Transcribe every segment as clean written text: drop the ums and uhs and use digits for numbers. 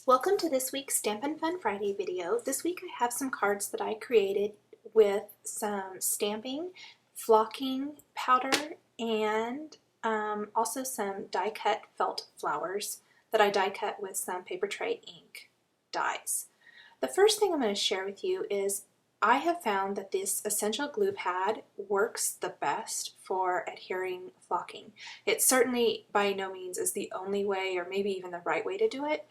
Welcome to this week's Stampin' Fun Friday video. This week I have some cards that I created with some stamping, flocking powder, and also some die-cut felt flowers that I die-cut with some paper tray ink dies. The first thing I'm going to share with you is I have found that this essential glue pad works the best for adhering flocking. It certainly by no means is the only way or maybe even the right way to do it,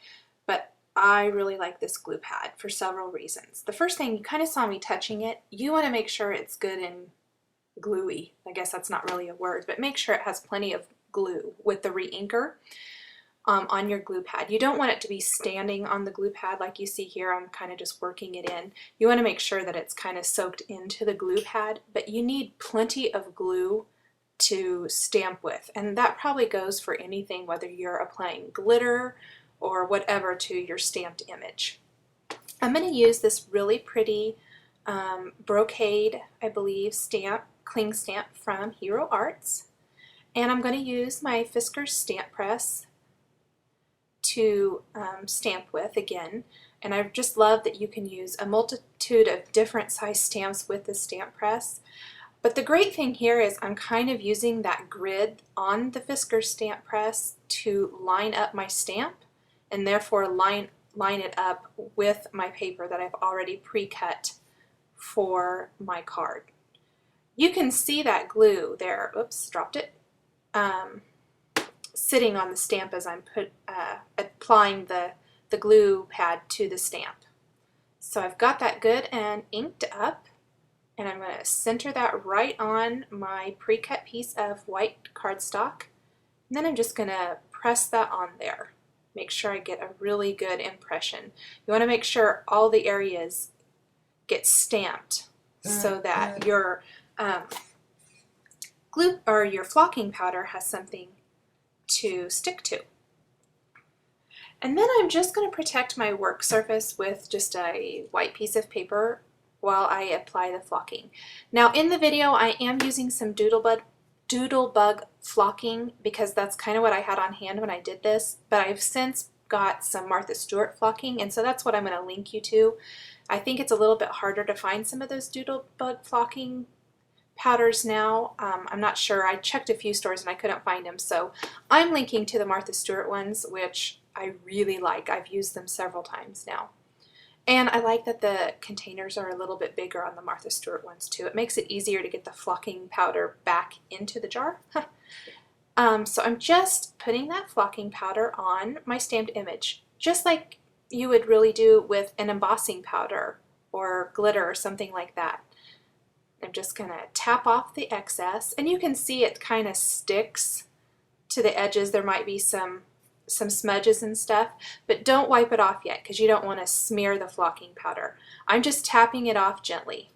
but I really like this glue pad for several reasons. The first thing, you kind of saw me touching it. You want to make sure it's good and gluey. I guess that's not really a word, but make sure it has plenty of glue with the re-inker on your glue pad. You don't want it to be standing on the glue pad like you see here. I'm kind of just working it in. You want to make sure that it's kind of soaked into the glue pad, but you need plenty of glue to stamp with, and that probably goes for anything, whether you're applying glitter or whatever to your stamped image. I'm going to use this really pretty brocade, I believe, cling stamp from Hero Arts, and I'm going to use my Fiskars stamp press to stamp with again. And I just love that you can use a multitude of different size stamps with the stamp press. But the great thing here is I'm kind of using that grid on the Fiskars stamp press to line up my stamp, and therefore line it up with my paper that I've already pre-cut for my card. You can see that glue there, oops, dropped it, sitting on the stamp as I'm applying the glue pad to the stamp. So I've got that good and inked up, and I'm going to center that right on my pre-cut piece of white cardstock, and then I'm just going to press that on there. Make sure I get a really good impression. You want to make sure all the areas get stamped so that your glue or your flocking powder has something to stick to. And then I'm just going to protect my work surface with just a white piece of paper while I apply the flocking. Now in the video I am using some Doodlebug flocking because that's kind of what I had on hand when I did this, but I've since got some Martha Stewart flocking, and so that's what I'm going to link you to. I think it's a little bit harder to find some of those Doodlebug flocking powders now. I'm not sure. I checked a few stores and I couldn't find them, so I'm linking to the Martha Stewart ones, which I really like. I've used them several times now. And I like that the containers are a little bit bigger on the Martha Stewart ones too. It makes it easier to get the flocking powder back into the jar. So I'm just putting that flocking powder on my stamped image, just like you would really do with an embossing powder or glitter or something like that. I'm just going to tap off the excess, and you can see it kind of sticks to the edges. There might be some smudges and stuff, but don't wipe it off yet because you don't want to smear the flocking powder. I'm just tapping it off gently.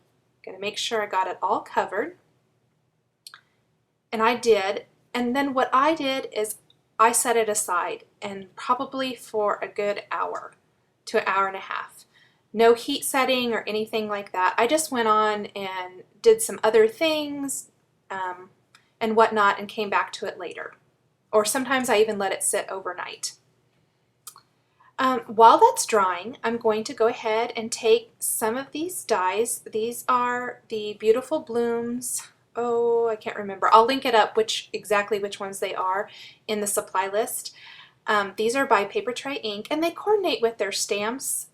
Going to make sure I got it all covered, and I did. And then what I did is I set it aside, and probably for a good hour to an hour and a half. No heat setting or anything like that. I just went on and did some other things and whatnot and came back to it later. Or sometimes I even let it sit overnight. While that's drying, I'm going to go ahead and take some of these dies. These are the Beautiful Blooms. Oh, I can't remember. I'll link it up exactly which ones they are in the supply list. These are by Paper Tray Ink, and they coordinate with their stamps,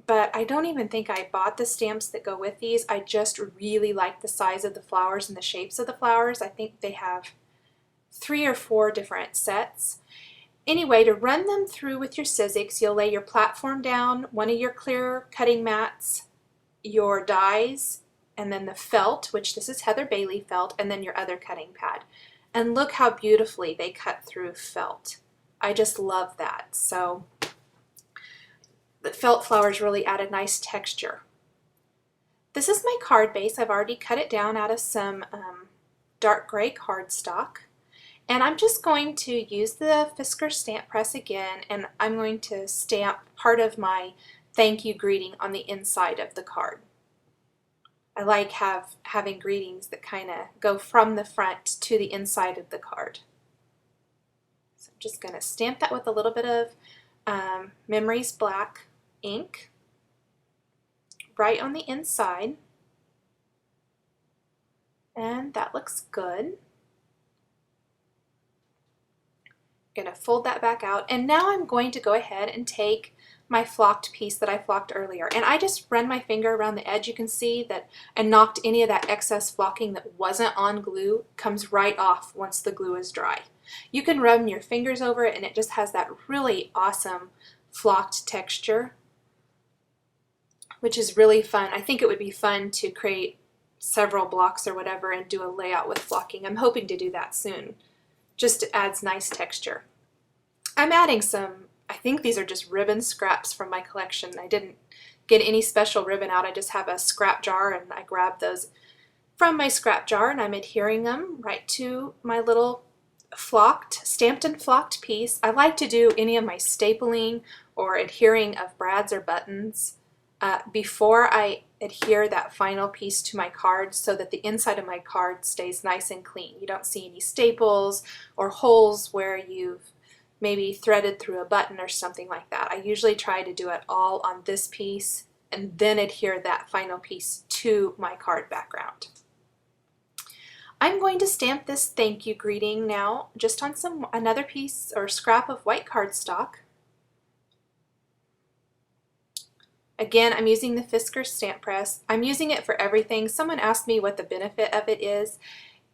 but I don't even think I bought the stamps that go with these. I just really like the size of the flowers and the shapes of the flowers. I think they have 3 or 4 different sets. Anyway, to run them through with your Sizzix, you'll lay your platform down, one of your clear cutting mats, your dies, and then the felt, which this is Heather Bailey felt, and then your other cutting pad. And look how beautifully they cut through felt. I just love that. So the felt flowers really add a nice texture. This is my card base. I've already cut it down out of some dark gray cardstock. And I'm just going to use the Fiskars stamp press again, and I'm going to stamp part of my thank you greeting on the inside of the card. I like having greetings that kind of go from the front to the inside of the card. So I'm just going to stamp that with a little bit of Memories black ink right on the inside, and that looks good. I'm going to fold that back out, and now I'm going to go ahead and take my flocked piece that I flocked earlier, and I just run my finger around the edge. You can see that I knocked any of that excess flocking that wasn't on glue, comes right off once the glue is dry. You can rub your fingers over it and it just has that really awesome flocked texture, which is really fun. I think it would be fun to create several blocks or whatever and do a layout with flocking. I'm hoping to do that soon. Just adds nice texture. I'm adding some, I think these are just ribbon scraps from my collection. I didn't get any special ribbon out. I just have a scrap jar and I grabbed those from my scrap jar and I'm adhering them right to my little stamped and flocked piece. I like to do any of my stapling or adhering of brads or buttons before I adhere that final piece to my card so that the inside of my card stays nice and clean. You don't see any staples or holes where you've maybe threaded through a button or something like that. I usually try to do it all on this piece and then adhere that final piece to my card background. I'm going to stamp this thank you greeting now just on another piece or scrap of white cardstock. Again, I'm using the Fisker stamp press. I'm using it for everything. Someone asked me what the benefit of it is.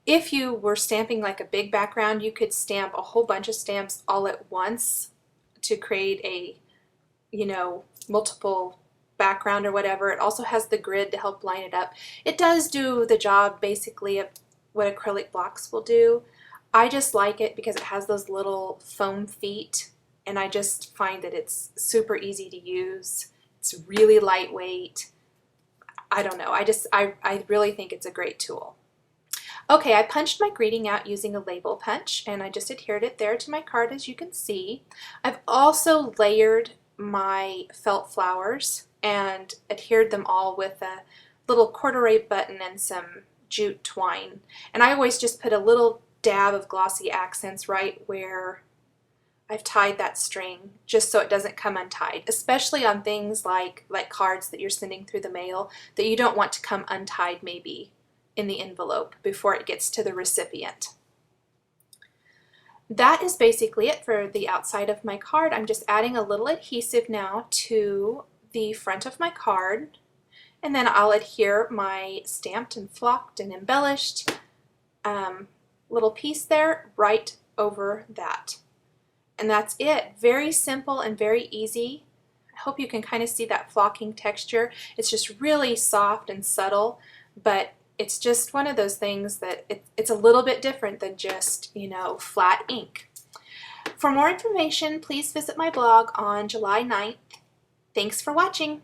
If you were stamping like a big background, you could stamp a whole bunch of stamps all at once to create a, multiple background or whatever. It also has the grid to help line it up. It does do the job basically of what acrylic blocks will do. I just like it because it has those little foam feet, and I just find that it's super easy to use. It's really lightweight. I don't know. I really think it's a great tool. Okay, I punched my greeting out using a label punch, and I just adhered it there to my card, as you can see. I've also layered my felt flowers and adhered them all with a little corduroy button and some jute twine. And I always just put a little dab of glossy accents right where I've tied that string, just so it doesn't come untied, especially on things like cards that you're sending through the mail that you don't want to come untied maybe in the envelope before it gets to the recipient. That is basically it for the outside of my card. I'm just adding a little adhesive now to the front of my card, and then I'll adhere my stamped and flocked and embellished little piece there right over that. And that's it. Very simple and very easy. I hope you can kind of see that flocking texture. It's just really soft and subtle, but it's just one of those things that it's a little bit different than just, flat ink. For more information, please visit my blog on July 9th. Thanks for watching.